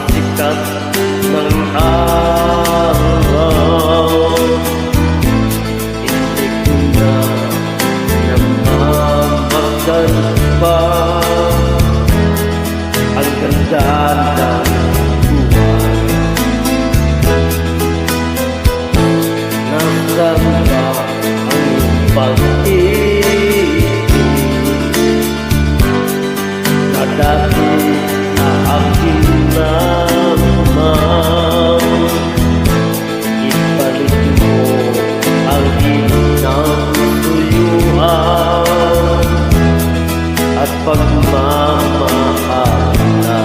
sikat ng araw. Hindi ko na namamakan pa ang ganda ng buwan. Nasaan ba ang pag-ibig na dati na aking naman? Ibalik mo ang inang tuyuan at pagmamahal na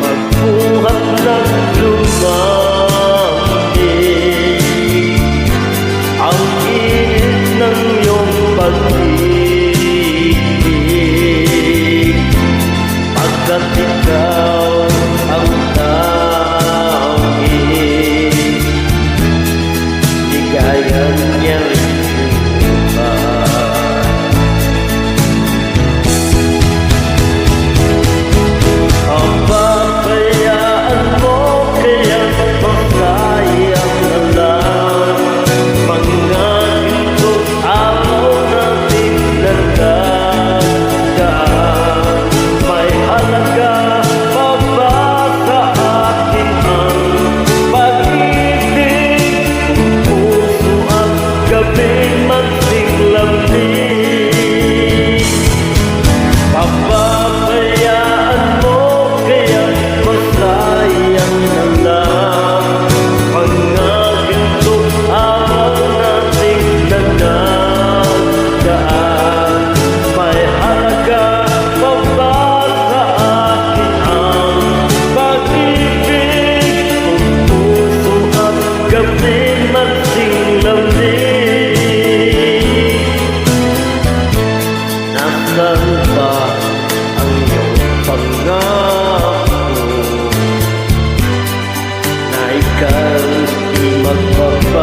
magbuhat ng lumamig. Ang init ng iyong pag-ibig, pagkat ikaw ang tanging ligayan niyang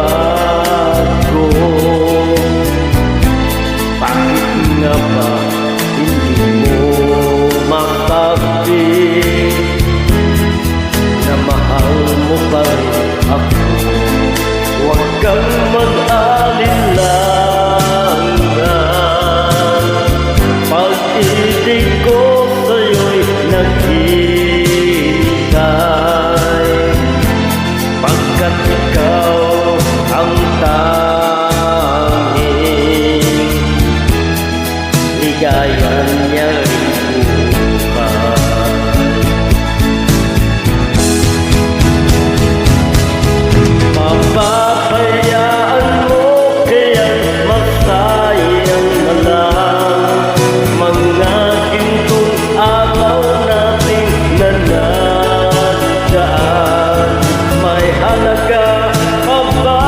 magbabago. Bakit nga ba hindi mo makapit na mahal mo pa rin ako? Huwag kang mag-alinlangan, pag-ibig ko sa'yo'y naghihintay, pagkat ikaw ang tanging ligayan niyang buhay. Mapapayaan mo kaya't masayang na lang mga gintong araw natin na nagdaan. May halaga pa ba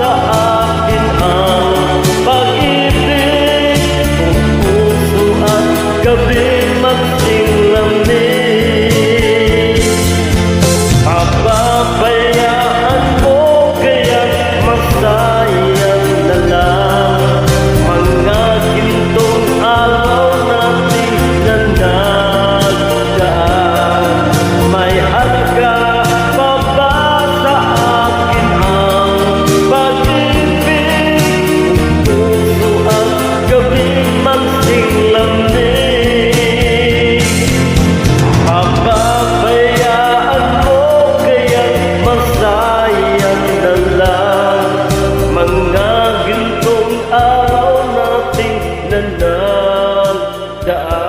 sa akin ang pag-ibig? Kung puso at gabi magsilamig, papabayaan mo kaya't masayang na lang mga gintong araw natin na nagdaan. May halaga pa ba sa akin ang pag-ibig? Kung puso at gabi magsilamig, papabayaan mo kaya't masayang na lang mga gintong araw natin na nagdaan.